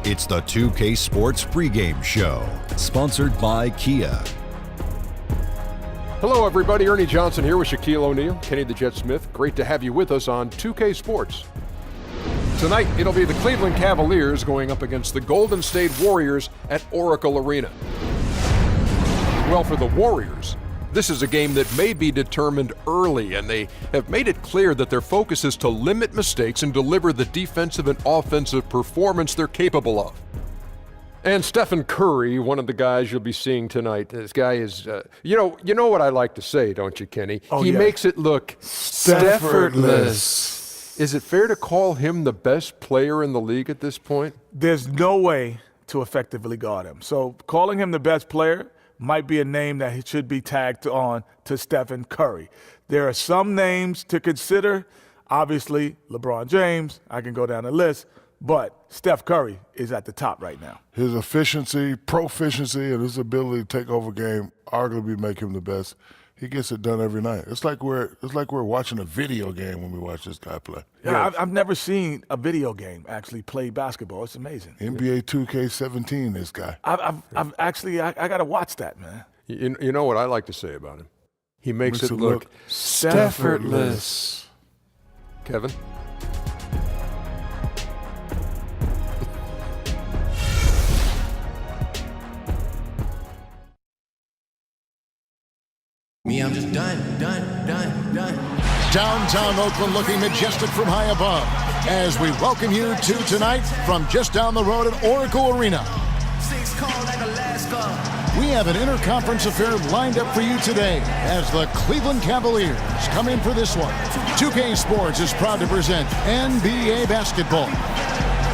It's the 2K Sports pregame show, sponsored by Kia. Hello, everybody. Ernie Johnson here with Shaquille O'Neal, Kenny the Jet Smith. Great to have you with us on 2K Sports. Tonight, it'll be the Cleveland Cavaliers going up against the Golden State Warriors at Oracle Arena. Well, for the Warriors, this is a game that may be determined early, and they have made it clear that their focus is to limit mistakes and deliver the defensive and offensive performance they're capable of. And Stephen Curry, one of the guys you'll be seeing tonight. This guy is, you know what I like to say, don't you, Kenny? He makes it look effortless. Is it fair to call him the best player in the league at this point? There's no way to effectively guard him. So calling him the best player might be a name that he should be tagged on to Stephen Curry. There are some names to consider. Obviously, LeBron James, I can go down the list. But Steph Curry is at the top right now. His efficiency, proficiency, and his ability to take over a game arguably make him the best. He gets it done every night. It's like we're watching a video game when we watch this guy play. Yeah, I've never seen a video game actually play basketball. It's amazing. NBA 2K17, this guy. I got to watch that, man. You know what I like to say about him? He makes it look effortless. Kevin? Me, I'm just done. Downtown Oakland looking majestic from high above as we welcome you to tonight from just down the road at Oracle Arena. We have an interconference affair lined up for you today as the Cleveland Cavaliers come in for this one. 2K Sports is proud to present NBA basketball.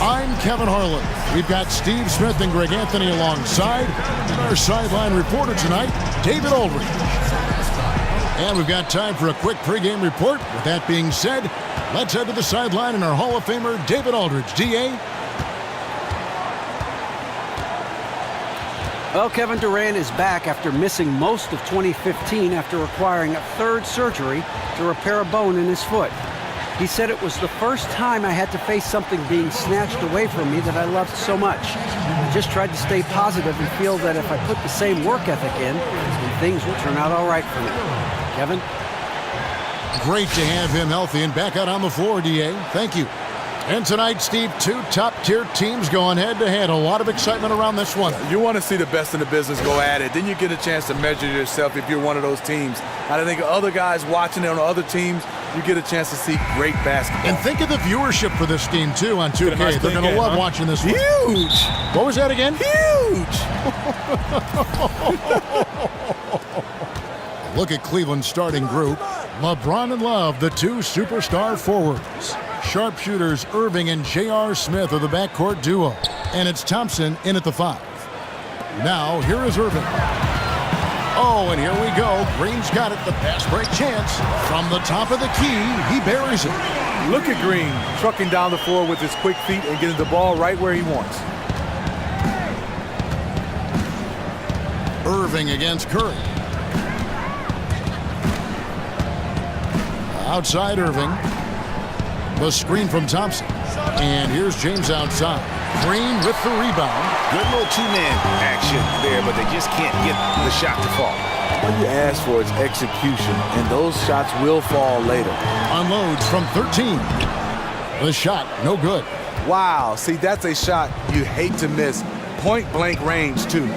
I'm Kevin Harlan. We've got Steve Smith and Greg Anthony alongside. And our sideline reporter tonight, David Aldridge. And we've got time for a quick pregame report. With that being said, let's head to the sideline and our Hall of Famer, David Aldridge. D.A.? Well, Kevin Durant is back after missing most of 2015 after requiring a third surgery to repair a bone in his foot. He said it was the first time I had to face something being snatched away from me that I loved so much. I just tried to stay positive and feel that if I put the same work ethic in, then things will turn out all right for me. Kevin? Great to have him healthy and back out on the floor, D.A. Thank you. And tonight, Steve, two top-tier teams going head-to-head. A lot of excitement around this one. You want to see the best in the business go at it. Then you get a chance to measure yourself if you're one of those teams. I think other guys watching it on other teams, you get a chance to see great basketball. And think of the viewership for this game, too, on 2K. They're going to love watching this one. Huge! What was that again? Huge! Look at Cleveland's starting group. LeBron and Love, the two superstar forwards. Sharpshooters Irving and J.R. Smith are the backcourt duo. And it's Thompson in at the 5. Now, here is Irving. Oh, and here we go. Green's got it. The pass break chance. From the top of the key, he buries it. Look at Green trucking down the floor with his quick feet and getting the ball right where he wants. Irving against Curry. Outside Irving. The screen from Thompson. And here's James outside. Green with the rebound. Good little two-man action there, but they just can't get the shot to fall. What you ask for is execution, and those shots will fall later. Unloads from 13. The shot, no good. Wow, see, that's a shot you hate to miss. Point-blank range, too.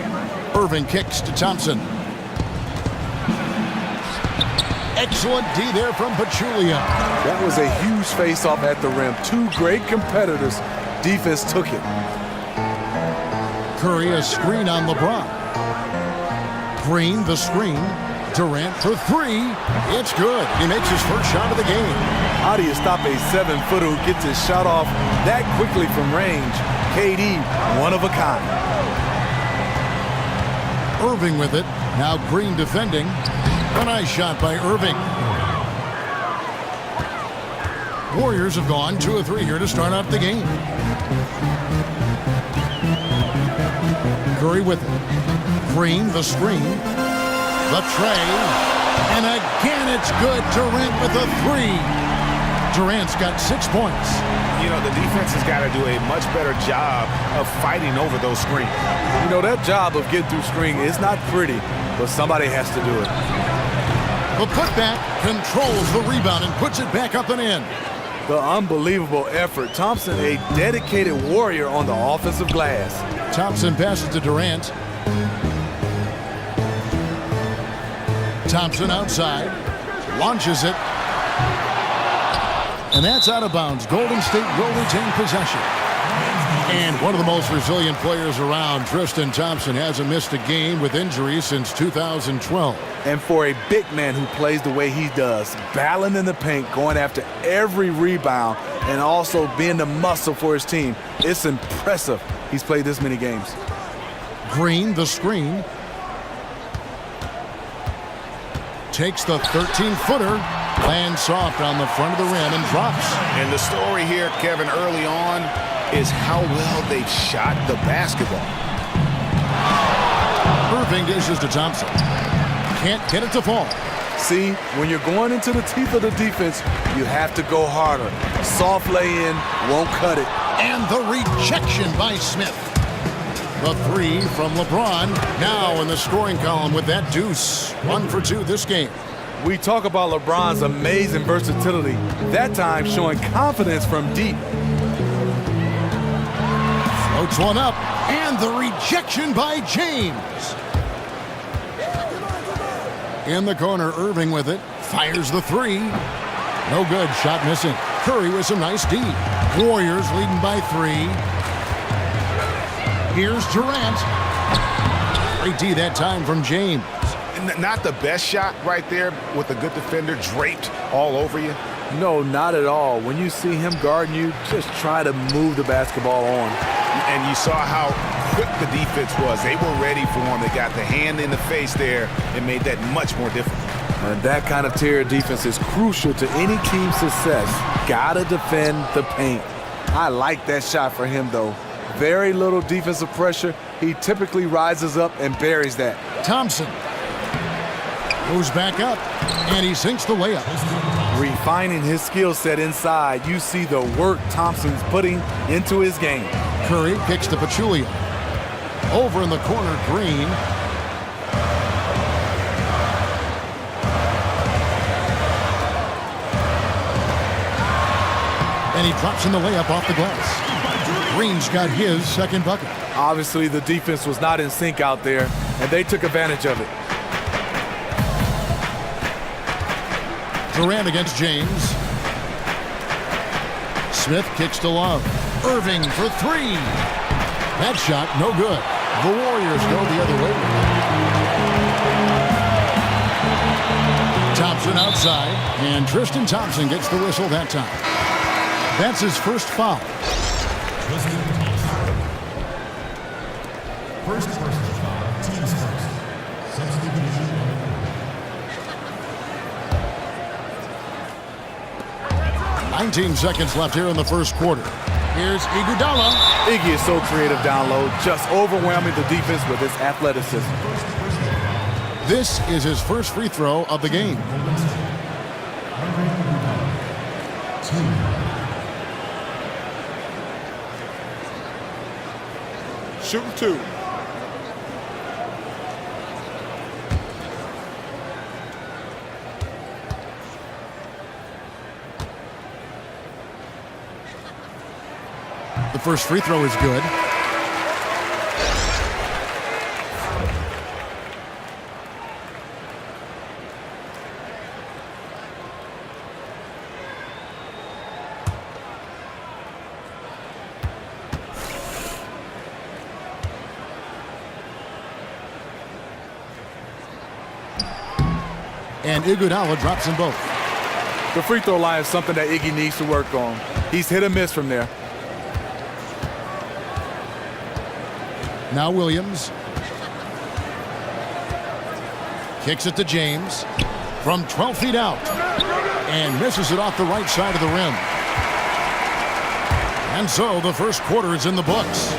Irving kicks to Thompson. Excellent D there from Pachulia. That was a huge face-off at the rim. Two great competitors. Defense took it. Curry a screen on LeBron. Green the screen. Durant for 3. It's good. He makes his first shot of the game. How do you stop a 7-footer who gets his shot off that quickly from range? KD, one of a kind. Irving with it. Now Green defending. A nice shot by Irving. Warriors have gone 2 of 3 here to start out the game. Curry with it. Green, the screen. The tray. And again, it's good. Durant with a 3. Durant's got 6 points. You know, the defense has got to do a much better job of fighting over those screens. You know, that job of getting through screen is not pretty, but somebody has to do it. The putback controls the rebound and puts it back up and in. The unbelievable effort. Thompson, a dedicated warrior on the offensive glass. Thompson passes to Durant. Thompson outside, launches it, and that's out of bounds. Golden State will retain possession. And one of the most resilient players around, Tristan Thompson, hasn't missed a game with injuries since 2012. And for a big man who plays the way he does, battling in the paint, going after every rebound, and also being the muscle for his team, it's impressive he's played this many games. Green, the screen. Takes the 13-footer, lands soft on the front of the rim and drops. And the story here, Kevin, early on is how well they've shot the basketball. Irving dishes to Thompson. Can't get it to fall. See, when you're going into the teeth of the defense, you have to go harder. Soft lay-in won't cut it. And the rejection by Smith. The three from LeBron, now in the scoring column with that deuce. 1 for 2 this game. We talk about LeBron's amazing versatility, that time showing confidence from deep. Floats one up, and the rejection by James. In the corner, Irving with it, fires the three. No good, shot missing. Curry with some nice D. Warriors leading by 3. Here's Durant. Great D that time from James. Not the best shot right there with a good defender draped all over you. No, not at all. When you see him guarding you, just try to move the basketball on. And you saw how quick the defense was. They were ready for him. They got the hand in the face there and made that much more difficult. And that kind of tier defense is crucial to any team's success. Gotta defend the paint. I like that shot for him, though. Very little defensive pressure. He typically rises up and buries that. Thompson moves back up, and he sinks the layup. Refining his skill set inside, you see the work Thompson's putting into his game. Curry kicks to Pachulia. Over in the corner, Green. And he drops in the layup off the glass. Green's got his second bucket. Obviously, the defense was not in sync out there, and they took advantage of it. Durant against James. Smith kicks to Love. Irving for 3. That shot, no good. The Warriors go the other way. Thompson outside, and Tristan Thompson gets the whistle that time. That's his first foul. First personal foul, team's first. Substitution. 19 seconds left here in the first quarter. Here's Iguodala. Iggy is so creative down low, just overwhelming the defense with his athleticism. This is his first free throw of the game. Shooting 2. The first free throw is good. And Iguodala drops them both. The free throw line is something that Iggy needs to work on. He's hit or miss from there. Now Williams. Kicks it to James. From 12 feet out. And misses it off the right side of the rim. And so the first quarter is in the books.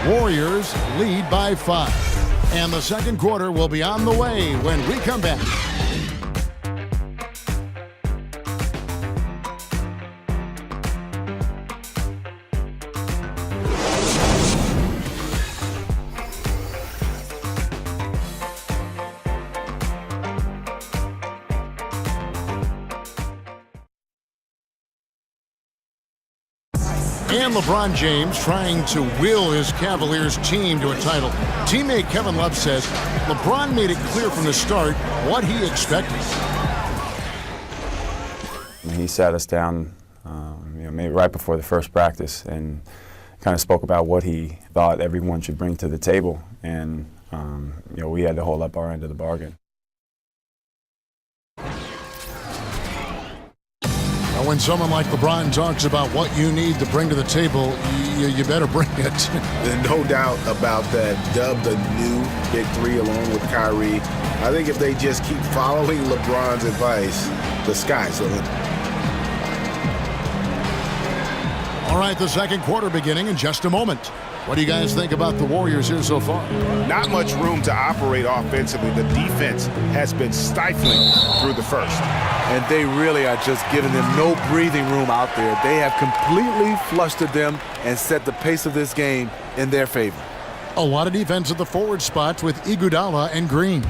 Warriors lead by 5. And the second quarter will be on the way when we come back. And LeBron James trying to will his Cavaliers team to a title. Teammate Kevin Love says LeBron made it clear from the start what he expected. He sat us down maybe right before the first practice and kind of spoke about what he thought everyone should bring to the table. And we had to hold up our end of the bargain. When someone like LeBron talks about what you need to bring to the table, you better bring it. There's no doubt about that. Dubbed the new Big Three along with Kyrie. I think if they just keep following LeBron's advice, the sky's the limit. All right, the second quarter beginning in just a moment. What do you guys think about the Warriors here so far? Not much room to operate offensively. The defense has been stifling through the first. And they really are just giving them no breathing room out there. They have completely flustered them and set the pace of this game in their favor. A lot of defense at the forward spots with Iguodala and Green.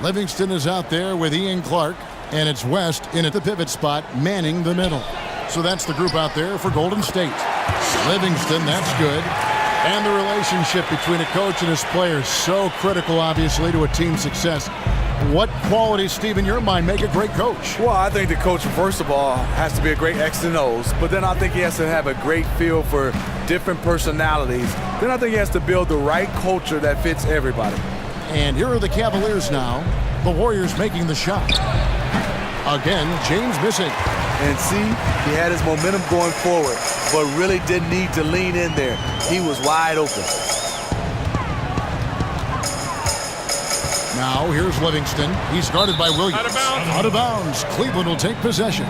Livingston is out there with Ian Clark, and it's West in at the pivot spot, manning the middle. So that's the group out there for Golden State. Livingston, that's good. And the relationship between a coach and his players, so critical, obviously, to a team's success. What qualities, Steve, in your mind, make a great coach? Well, I think the coach, first of all, has to be a great X and O's, but then I think he has to have a great feel for different personalities. Then I think he has to build the right culture that fits everybody. And here are the Cavaliers now. The Warriors making the shot. Again, James missing. And see, he had his momentum going forward, but really didn't need to lean in there. He was wide open. Now, here's Livingston. He's guarded by Williams. Out of bounds. Out of bounds. Cleveland will take possession.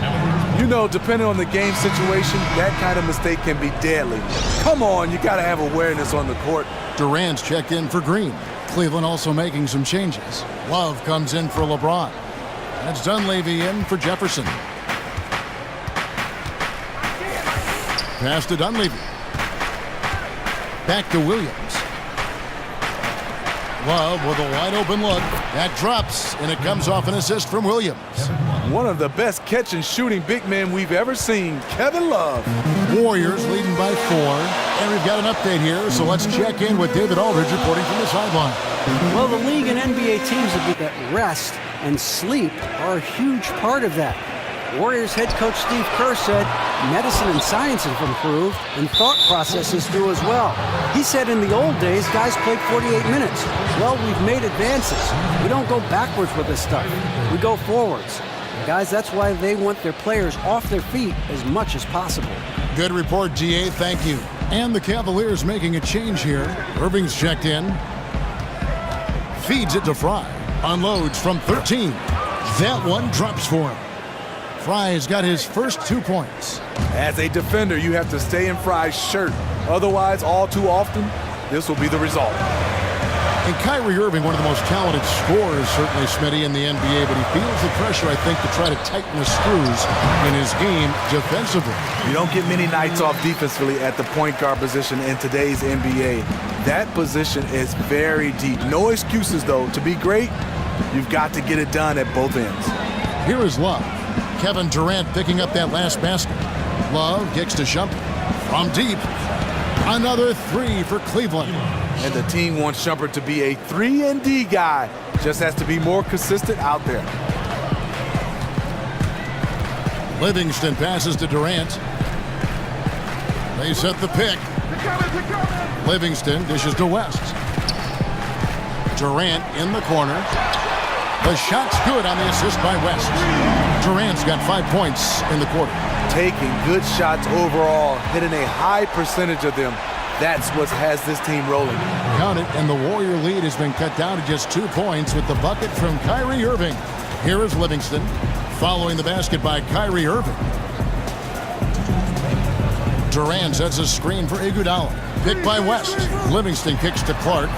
Depending on the game situation, that kind of mistake can be deadly. Come on, you got to have awareness on the court. Durant's checked in for Green. Cleveland also making some changes. Love comes in for LeBron. That's Dunleavy in for Jefferson. Pass to Dunleavy. Back to Williams. Love with a wide open look. That drops, and it comes off an assist from Williams. One of the best catch and shooting big men we've ever seen, Kevin Love. Warriors leading by 4. And we've got an update here, so let's check in with David Aldridge reporting from the sideline. Well, the league and NBA teams that rest and sleep are a huge part of that. Warriors head coach Steve Kerr said medicine and science have improved and thought processes do as well. He said in the old days, guys played 48 minutes. Well, we've made advances. We don't go backwards with this stuff. We go forwards. Guys, that's why they want their players off their feet as much as possible. Good report, GA. Thank you. And the Cavaliers making a change here. Irving's checked in. Feeds it to Fry. Unloads from 13. That one drops for him. Fry's got his first 2 points. As a defender, you have to stay in Fry's shirt. Otherwise, all too often, this will be the result. And Kyrie Irving, one of the most talented scorers, certainly, Smitty, in the NBA, but he feels the pressure, I think, to try to tighten the screws in his game defensively. You don't get many nights off defensively at the point guard position in today's NBA. That position is very deep. No excuses, though. To be great, you've got to get it done at both ends. Here is Love. Kevin Durant picking up that last basket. Love gets to Shumpert from deep. Another 3 for Cleveland. And the team wants Shumpert to be a 3-and-D guy. Just has to be more consistent out there. Livingston passes to Durant. They set the pick. Livingston dishes to West. Durant in the corner. The shot's good on the assist by West. Durant's got 5 points in the quarter. Taking good shots overall, hitting a high percentage of them. That's what has this team rolling. Count it, and the Warrior lead has been cut down to just 2 points with the bucket from Kyrie Irving. Here is Livingston, following the basket by Kyrie Irving. Durant sets a screen for Iguodala. Picked by West. Livingston kicks to Clark.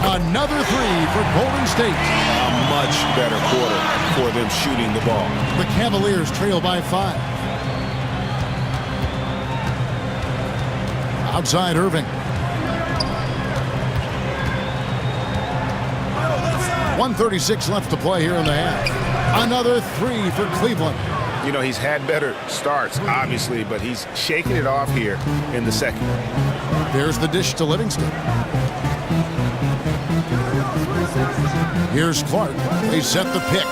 Another 3 for Golden State. A much better quarter for them shooting the ball. The Cavaliers trail by 5. Outside Irving. 1:36 left to play here in the half. Another 3 for Cleveland. You know, he's had better starts, obviously, but he's shaking it off here in the second. There's the dish to Livingston. Here's Clark. They set the pick.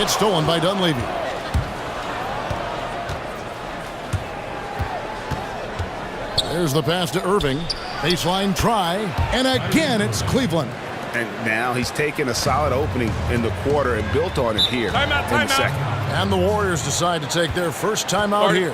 It's stolen by Dunleavy. There's the pass to Irving. Baseline try. And again, it's Cleveland. And now he's taken a solid opening in the quarter and built on it here in the second. And the Warriors decide to take their first timeout here.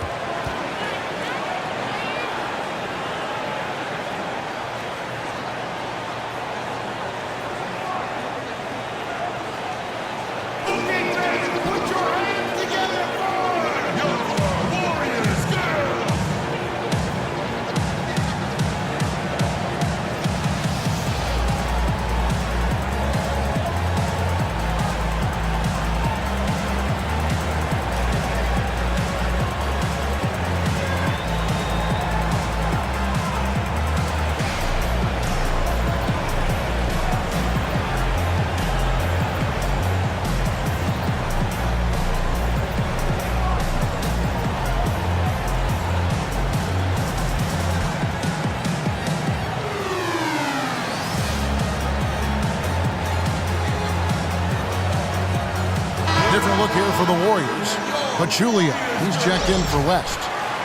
Different look here for the Warriors. Pachulia, he's checked in for West.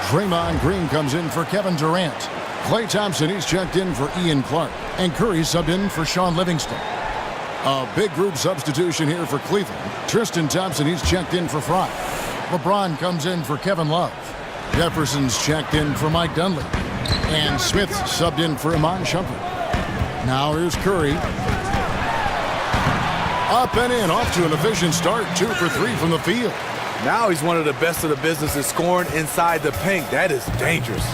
Draymond Green comes in for Kevin Durant. Klay Thompson, he's checked in for Ian Clark. And Curry subbed in for Sean Livingston. A big group substitution here for Cleveland. Tristan Thompson, he's checked in for Fry. LeBron comes in for Kevin Love. Jefferson's checked in for Mike Dunleavy. And Smith's subbed in for Iman Shumpert. Now here's Curry. Up and in, off to an efficient start. 2 for 3 from the field. Now he's one of the best of the business at scoring inside the paint. That is dangerous.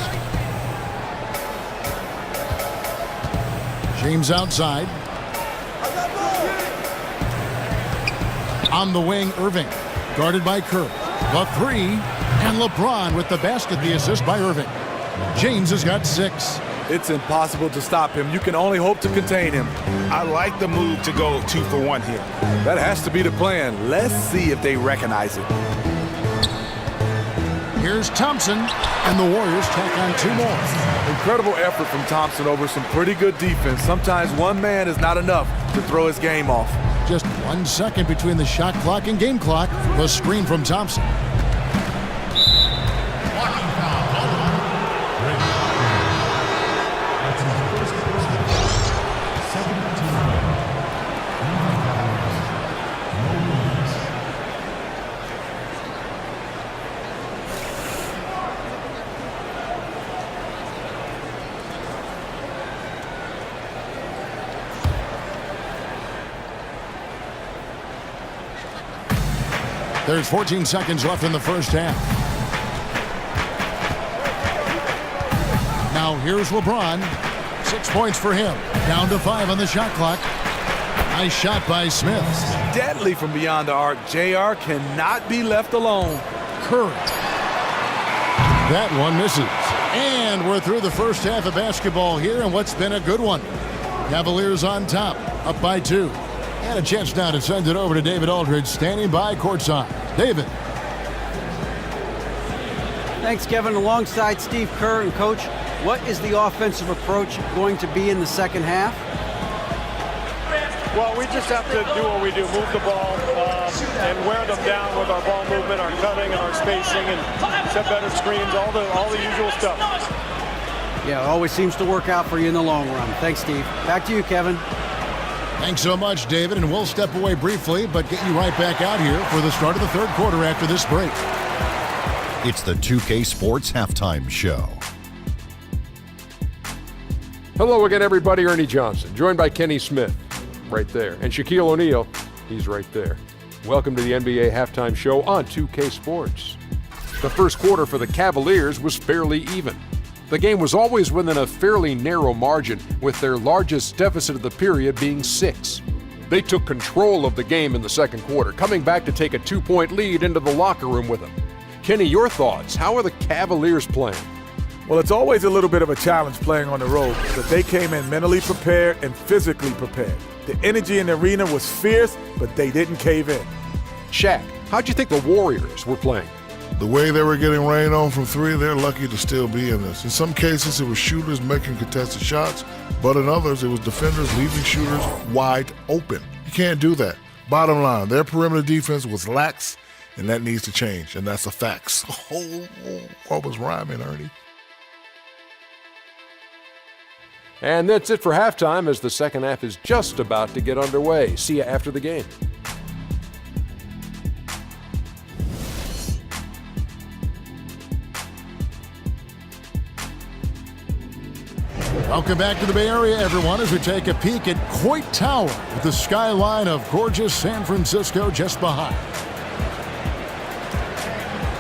James outside. On the wing, Irving. Guarded by Curry. The 3. And LeBron with the basket, the assist by Irving. James has got 6. It's impossible to stop him. You can only hope to contain him. I like the move to go 2 for 1 here. That has to be the plan. Let's see if they recognize it. Here's Thompson, and the Warriors take on 2 more. Incredible effort from Thompson over some pretty good defense. Sometimes one man is not enough to throw his game off. Just 1 second between the shot clock and game clock. The screen from Thompson. There's 14 seconds left in the first half. Now here's LeBron. 6 points for him. Down to 5 on the shot clock. Nice shot by Smith. Deadly from beyond the arc. JR cannot be left alone. Curry. That one misses. And we're through the first half of basketball here, and what's been a good one. Cavaliers on top, up by 2. And a chance now to send it over to David Aldridge, standing by courtside. David. Thanks, Kevin. Alongside Steve Kerr and Coach, what is the offensive approach going to be in the second half? Well, we just have to do what we do, move the ball and wear them down with our ball movement, our cutting, and our spacing, and set better screens, all the usual stuff. Yeah, it always seems to work out for you in the long run. Thanks, Steve. Back to you, Kevin. Thanks so much, David, and we'll step away briefly, but get you right back out here for the start of the third quarter after this break. It's the 2K Sports Halftime Show. Hello again, everybody. Ernie Johnson, joined by Kenny Smith, right there, and Shaquille O'Neal, he's right there. Welcome to the NBA Halftime Show on 2K Sports. The first quarter for the Cavaliers was fairly even. The game was always within a fairly narrow margin, with their largest deficit of the period being 6. They took control of the game in the second quarter, coming back to take a 2-point lead into the locker room with them. Kenny, your thoughts? How are the Cavaliers playing? Well, it's always a little bit of a challenge playing on the road, but they came in mentally prepared and physically prepared. The energy in the arena was fierce, but they didn't cave in. Shaq, How'd you think the Warriors were playing? The way they were getting rained on from three, they're lucky to still be in this. In some cases, it was shooters making contested shots, but in others, it was defenders leaving shooters wide open. You can't do that. Bottom line, their perimeter defense was lax, and that needs to change, and that's a fact. Oh, what was rhyming, Ernie? And that's it for halftime as the second half is just about to get underway. See you after the game. Welcome back to the Bay Area, everyone, as we take a peek at Coit Tower with the skyline of gorgeous San Francisco just behind.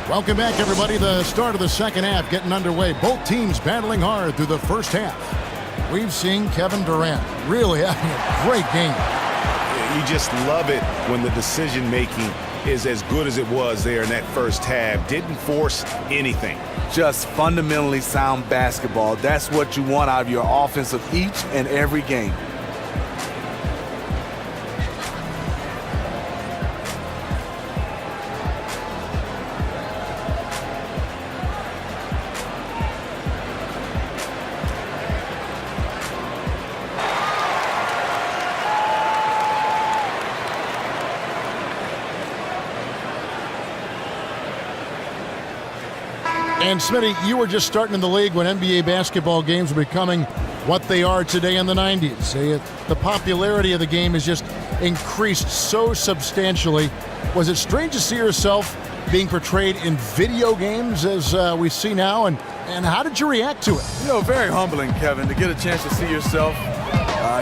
Welcome back, everybody. The start of the second half getting underway. Both teams battling hard through the first half. We've seen Kevin Durant really having a great game. You just love it when the decision-making is as good as it was there in that first half. Didn't force anything. Just fundamentally sound basketball. That's what you want out of your offense of each and every game. And Smitty, you were just starting in the league when NBA basketball games were becoming what they are today in the 90s. The popularity of the game has just increased so substantially. Was it strange to see yourself being portrayed in video games as we see now? And how did you react to it? You know, very humbling, Kevin, to get a chance to see yourself,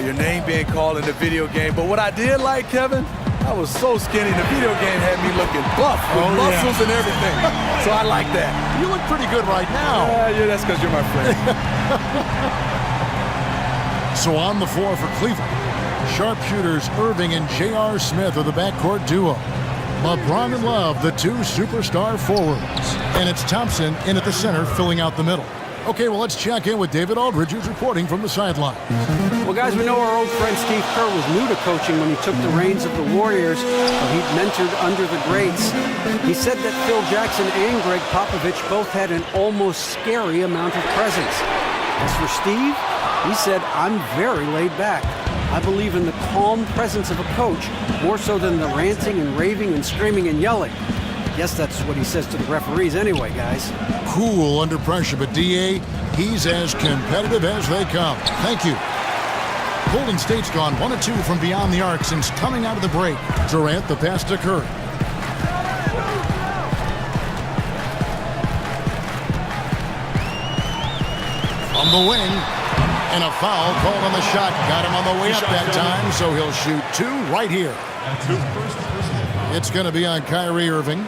your name being called in the video game. But what I did like, Kevin, I was so skinny. The video game had me looking buff with muscles and everything. So I like that. You look pretty good right now. Yeah, that's because you're my friend. So on the floor for Cleveland, sharpshooters Irving and J.R. Smith are the backcourt duo. LeBron and Love, the two superstar forwards. And it's Thompson in at the center, filling out the middle. Okay, well, let's check in with David Aldridge, who's reporting from the sideline. Well, guys, we know our old friend Steve Kerr was new to coaching when he took the reins of the Warriors, but he'd mentored under the greats. He said that Phil Jackson and Greg Popovich both had an almost scary amount of presence. As for Steve, he said, I'm very laid back. I believe in the calm presence of a coach, more so than the ranting and raving and screaming and yelling. I guess that's what he says to the referees anyway, guys. Cool under pressure, but D.A., he's as competitive as they come. Thank you. Golden State's gone 1 of 2 from beyond the arc since coming out of the break. Durant the pass to Curry. On the wing, and a foul called on the shot. Got him on the way up that time, so he'll shoot 2 right here. It's going to be on Kyrie Irving.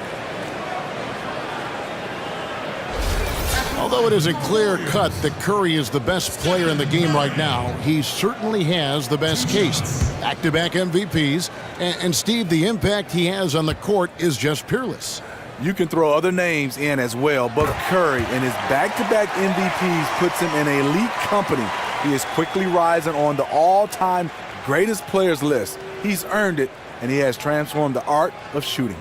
Although it isn't clear cut that Curry is the best player in the game right now, he certainly has the best case. Back-to-back MVPs, and Steve, the impact he has on the court is just peerless. You can throw other names in as well, but Curry and his back-to-back MVPs puts him in elite company. He is quickly rising on the all-time greatest players list. He's earned it, and he has transformed the art of shooting.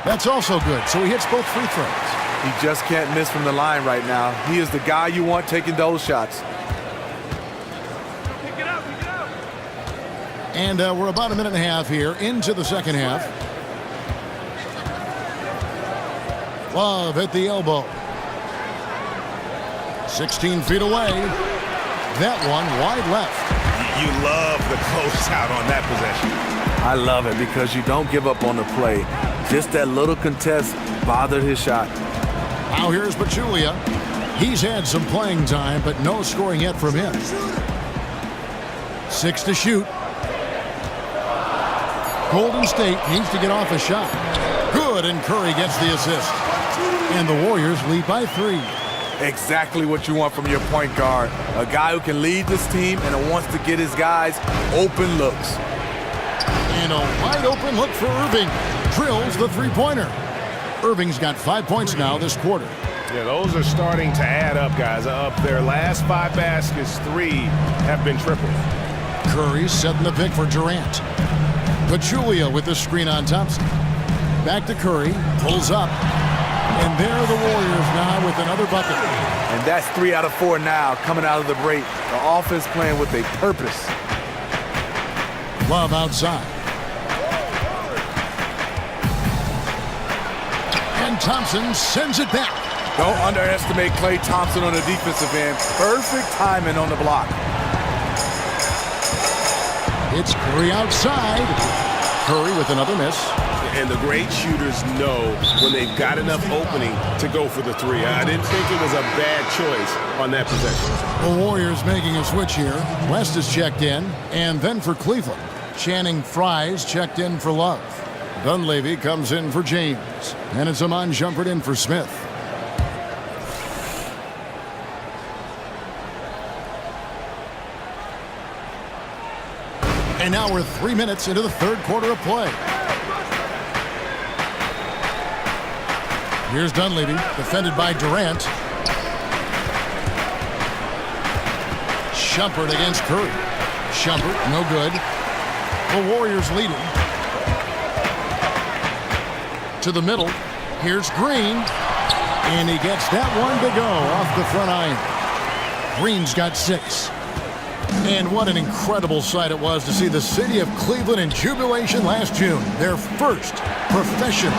That's also good, so he hits both free throws. He just can't miss from the line right now. He is the guy you want taking those shots. Pick it up. And we're about a minute and a half here into the second half. Love at the elbow. 16 feet away. That one wide left. You love the closeout on that possession. I love it because you don't give up on the play. Just that little contest bothered his shot. Now here's Pachulia. He's had some playing time, but no scoring yet from him. 6 to shoot. Golden State needs to get off a shot. Good, and Curry gets the assist. And the Warriors lead by 3. Exactly what you want from your point guard. A guy who can lead this team and wants to get his guys open looks. And a wide open look for Irving. Drills the three-pointer. Irving's got 5 points now this quarter. Yeah, those are starting to add up, guys. Up their last 5 baskets, 3 have been triples. Curry setting the pick for Durant. Pachulia with the screen on Thompson. Back to Curry, pulls up. And there are the Warriors now with another bucket. And that's 3 out of 4 now coming out of the break. The offense playing with a purpose. Love outside. And Thompson sends it back. Don't underestimate Klay Thompson on the defensive end. Perfect timing on the block. It's Curry outside. Curry with another miss. And the great shooters know when they've got enough opening to go for the 3. I didn't think it was a bad choice on that possession. The Warriors making a switch here. West is checked in, and then for Cleveland. Channing Frye's checked in for Love. Dunleavy comes in for James. And it's Amon Shumpert in for Smith. And now we're 3 minutes into the third quarter of play. Here's Dunleavy, defended by Durant. Shumpert against Curry. Shumpert, no good. The Warriors leading. To the middle. Here's Green. And he gets that one to go off the front iron. Green's got 6. And what an incredible sight it was to see the city of Cleveland in jubilation last June. Their first professional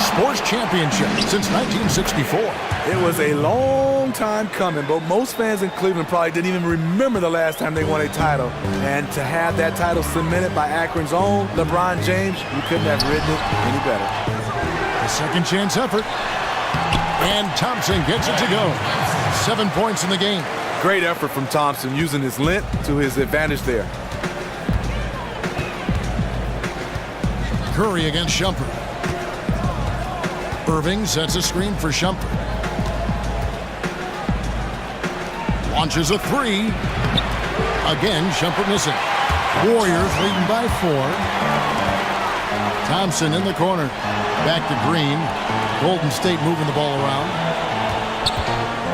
sports championship since 1964. It was a long time coming, but most fans in Cleveland probably didn't even remember the last time they won a title. And to have that title cemented by Akron's own LeBron James, you couldn't have written it any better. A second chance effort. And Thompson gets it to go. 7 points in the game. Great effort from Thompson, using his length to his advantage there. Curry against Shumpert. Irving sets a screen for Shumpert. Launches a 3. Again, Shumpert missing. Warriors leading by 4. Thompson in the corner. Back to Green. Golden State moving the ball around.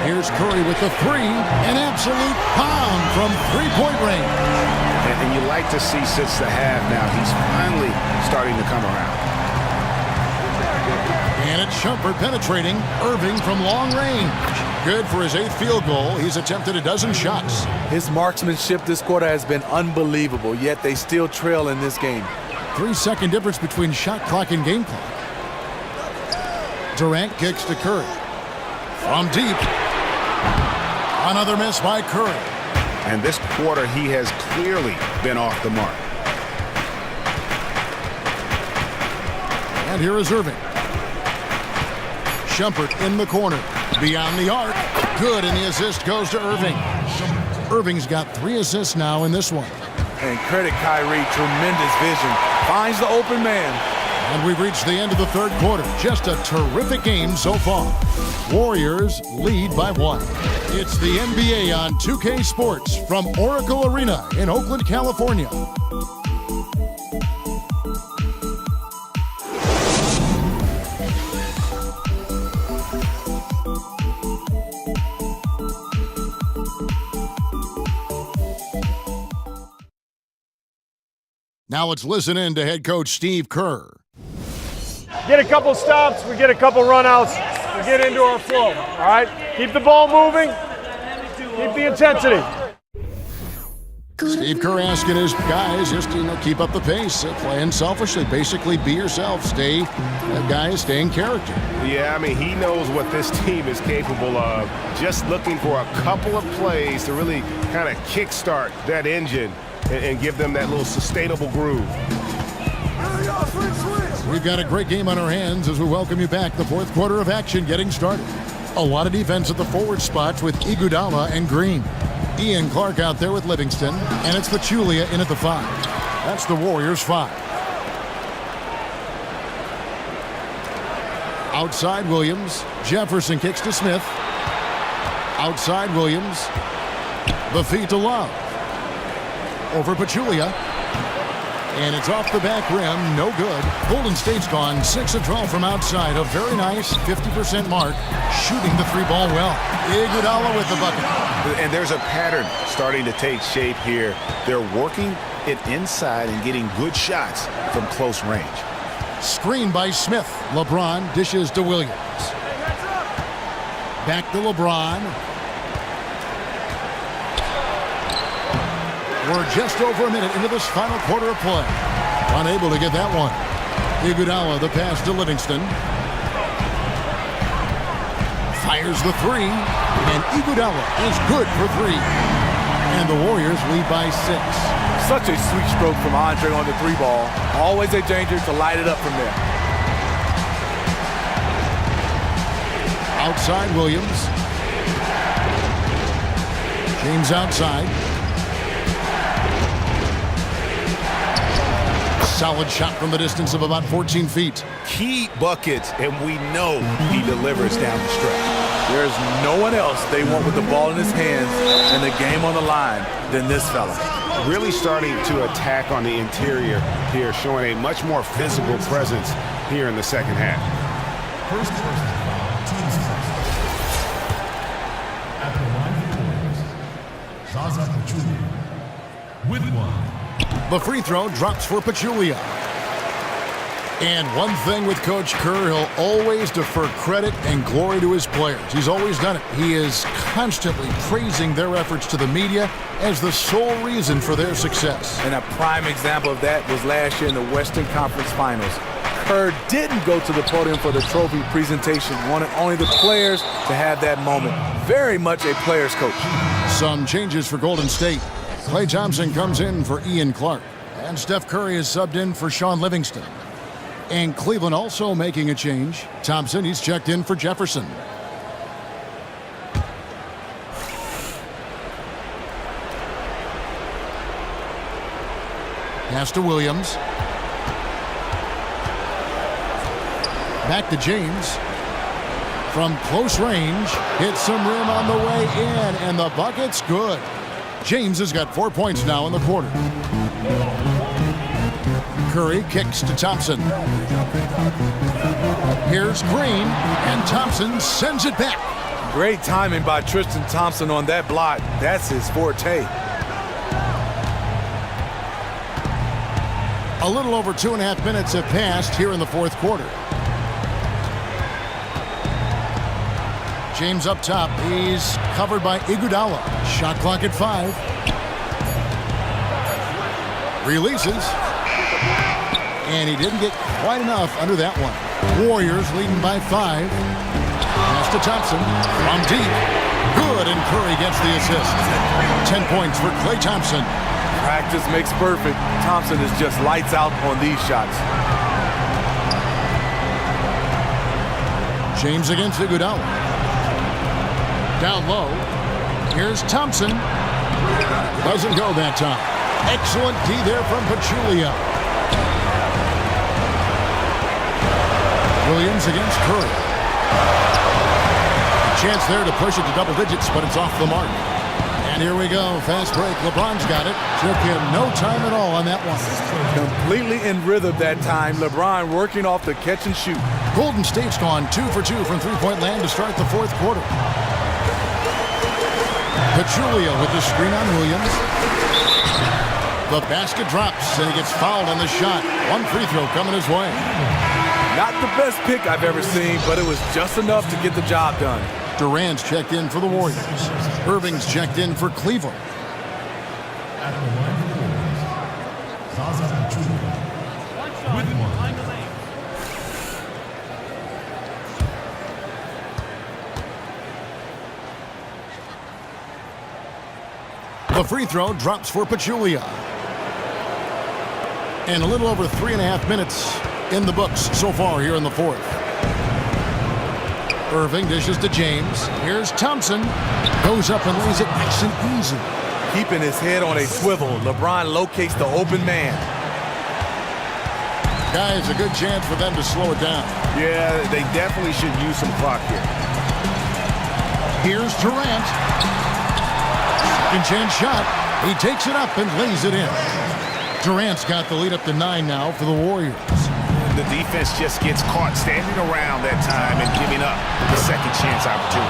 Here's Curry with the 3. An absolute pound from three-point range. And you like to see since the half now, he's finally starting to come around. And it's Shumpert penetrating. Irving from long range. Good for his 8th field goal. He's attempted a dozen shots. His marksmanship this quarter has been unbelievable, yet they still trail in this game. 3-second difference between shot clock and game clock. Durant kicks to Curry. From deep. Another miss by Curry. And this quarter, he has clearly been off the mark. And here is Irving. Shumpert in the corner. Beyond the arc. Good, and the assist goes to Irving. Irving's got 3 assists now in this one. And credit Kyrie, tremendous vision. Finds the open man. And we've reached the end of the third quarter. Just a terrific game so far. Warriors lead by 1. It's the NBA on 2K Sports from Oracle Arena in Oakland, California. Now let's listen in to head coach Steve Kerr. Get a couple stops, we get a couple runouts, we get into our flow, all right? Keep the ball moving, keep the intensity. Steve Kerr asking his guys just, keep up the pace, play unselfishly, basically be yourself, stay in character. Yeah, I mean, he knows what this team is capable of. Just looking for a couple of plays to really kind of kickstart that engine and give them that little sustainable groove. We've got a great game on our hands as we welcome you back. The fourth quarter of action getting started. A lot of defense at the forward spots with Iguodala and Green. Ian Clark out there with Livingston, and it's Pachulia in at the 5. That's the Warriors' 5. Outside Williams. Jefferson kicks to Smith. Outside Williams. The feed to Love. Over Pachulia. And it's off the back rim, no good. Golden State's gone 6 of 12 from outside. A very nice 50% mark, shooting the three ball well. Iguodala with the bucket. And there's a pattern starting to take shape here. They're working it inside and getting good shots from close range. Screen by Smith. LeBron dishes to Williams. Back to LeBron. We're just over a minute into this final quarter of play. Unable to get that one. Iguodala the pass to Livingston. Fires the three. And Iguodala is good for three. And the Warriors lead by 6. Such a sweet stroke from Andre on the three ball. Always a danger to light it up from there. Outside Williams. James outside. Solid shot from the distance of about 14 feet. Key buckets, and we know he delivers down the stretch. There's no one else they want with the ball in his hands and the game on the line than this fella. Really starting to attack on the interior here, showing a much more physical presence here in the second half. First person foul, team's first. At the line for Warriors, Zaza Pachulia with 1. The free throw drops for Pachulia. And one thing with Coach Kerr, he'll always defer credit and glory to his players. He's always done it. He is constantly praising their efforts to the media as the sole reason for their success. And a prime example of that was last year in the Western Conference Finals. Kerr didn't go to the podium for the trophy presentation, wanted only the players to have that moment. Very much a player's coach. Some changes for Golden State. Klay Thompson comes in for Ian Clark. And Steph Curry is subbed in for Sean Livingston. And Cleveland also making a change. Thompson, he's checked in for Jefferson. Pass to Williams. Back to James. From close range, hits some rim on the way in, and the bucket's good. James has got 4 points now in the quarter. Curry kicks to Thompson. Here's Green, and Thompson sends it back. Great timing by Tristan Thompson on that block. That's his forte. A little over 2.5 minutes have passed here in the fourth quarter. James up top. He's covered by Iguodala. Shot clock at 5. Releases. And he didn't get quite enough under that one. Warriors leading by 5. Pass to Thompson. From deep. Good, and Curry gets the assist. 10 points for Klay Thompson. Practice makes perfect. Thompson is just lights out on these shots. James against Iguodala. Down low. Here's Thompson. Doesn't go that time. Excellent D there from Pachulia. Williams against Curry. A chance there to push it to double digits, but it's off the mark. And here we go. Fast break. LeBron's got it. Took him no time at all on that one. Completely in rhythm that time. LeBron working off the catch and shoot. Golden State's gone 2 for 2 from three-point land to start the fourth quarter. Pachulia with the screen on Williams. The basket drops, and he gets fouled on the shot. One free throw coming his way. Not the best pick I've ever seen, but it was just enough to get the job done. Durant's checked in for the Warriors. Irving's checked in for Cleveland. At the line for Warriors, Zaza Pachulia with 1. The free throw drops for Pachulia. And a little over 3.5 minutes in the books so far here in the fourth. Irving dishes to James. Here's Thompson. Goes up and lays it nice and easy. Keeping his head on a swivel, LeBron locates the open man. Guys, a good chance for them to slow it down. Yeah, they definitely should use some clock here. Here's Durant. Second chance shot. He takes it up and lays it in. Durant's got the lead up to 9 now for the Warriors. The defense just gets caught standing around that time and giving up the second chance opportunity.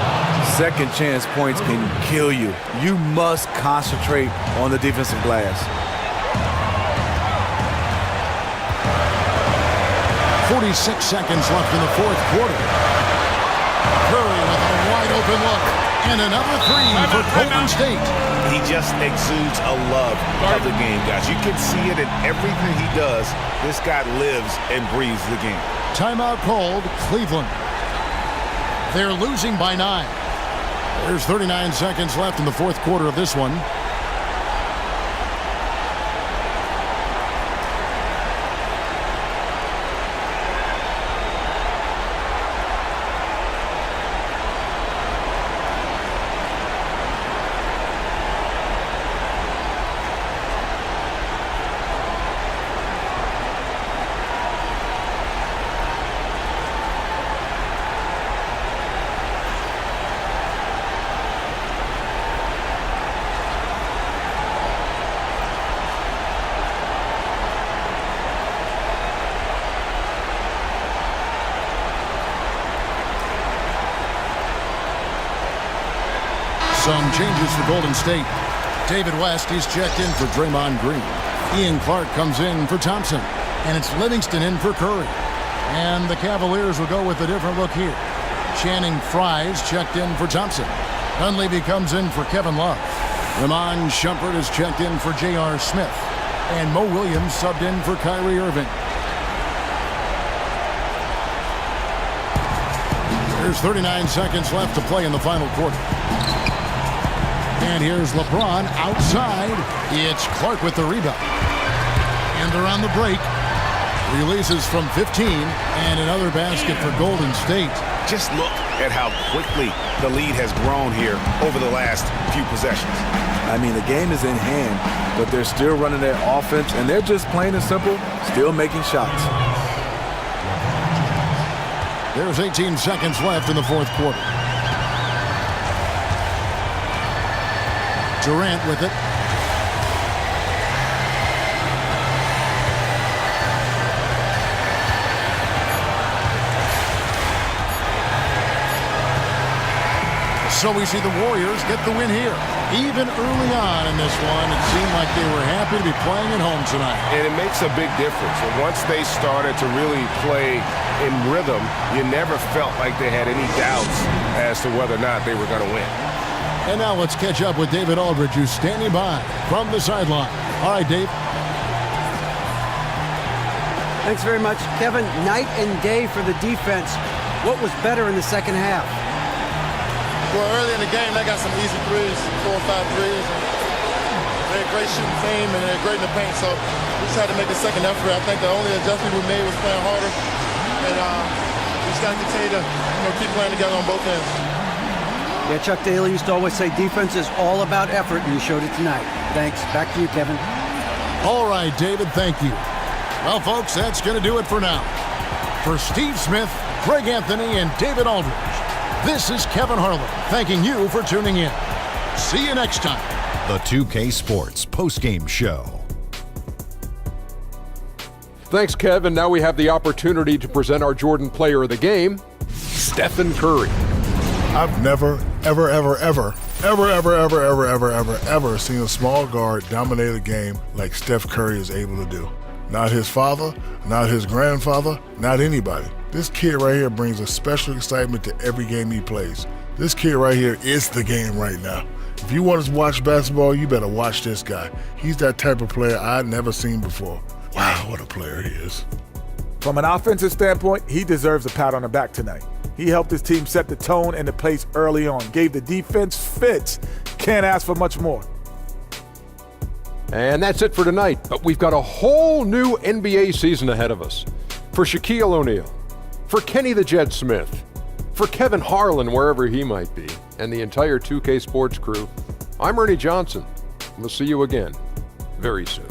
Second chance points can kill you. You must concentrate on the defensive glass. 46 seconds left in the fourth quarter. Curry with a wide open look. And another three for Golden State. He just exudes a love of the game, guys. You can see it in everything he does. This guy lives and breathes the game. Timeout called, Cleveland. They're losing by 9. There's 39 seconds left in the fourth quarter of this one. Some changes for Golden State. David West, he's checked in for Draymond Green. Ian Clark comes in for Thompson. And it's Livingston in for Curry. And the Cavaliers will go with a different look here. Channing Frye's checked in for Thompson. Dunleavy comes in for Kevin Love. Ramon Shumpert is checked in for J.R. Smith. And Mo Williams subbed in for Kyrie Irving. There's 39 seconds left to play in the final quarter. And here's LeBron outside. It's Clark with the rebound. And around the break. Releases from 15. And another basket for Golden State. Just look at how quickly the lead has grown here over the last few possessions. I mean, the game is in hand, but they're still running their offense, and they're just plain and simple, still making shots. There's 18 seconds left in the fourth quarter. Durant with it. So we see the Warriors get the win here. Even early on in this one, it seemed like they were happy to be playing at home tonight. And it makes a big difference. And once they started to really play in rhythm, you never felt like they had any doubts as to whether or not they were going to win. And now let's catch up with David Aldridge, who's standing by from the sideline. All right, Dave. Thanks very much, Kevin. Night and day for the defense. What was better in the second half? Well, early in the game, they got some easy threes, 4 or 5 threes. They're a great shooting team, and they're great in the paint. So we just had to make a second effort. I think the only adjustment we made was playing harder. And we just got to continue to keep playing together on both ends. Yeah, Chuck Daly used to always say defense is all about effort, and you showed it tonight. Thanks. Back to you, Kevin. All right, David, thank you. Well, folks, that's going to do it for now. For Steve Smith, Greg Anthony, and David Aldridge, this is Kevin Harlan thanking you for tuning in. See you next time. The 2K Sports postgame show. Thanks, Kevin. Now we have the opportunity to present our Jordan Player of the Game, Stephen Curry. I've never, ever seen a small guard dominate a game like Steph Curry is able to do. Not his father, not his grandfather, not anybody. This kid right here brings a special excitement to every game he plays. This kid right here is the game right now. If you want to watch basketball, you better watch this guy. He's that type of player I'd never seen before. Wow, what a player he is. From an offensive standpoint, he deserves a pat on the back tonight. He helped his team set the tone and the pace early on, gave the defense fits. Can't ask for much more. And that's it for tonight, but we've got a whole new NBA season ahead of us. For Shaquille O'Neal, for Kenny the Jet Smith, for Kevin Harlan, wherever he might be, and the entire 2K Sports crew, I'm Ernie Johnson. We'll see you again very soon.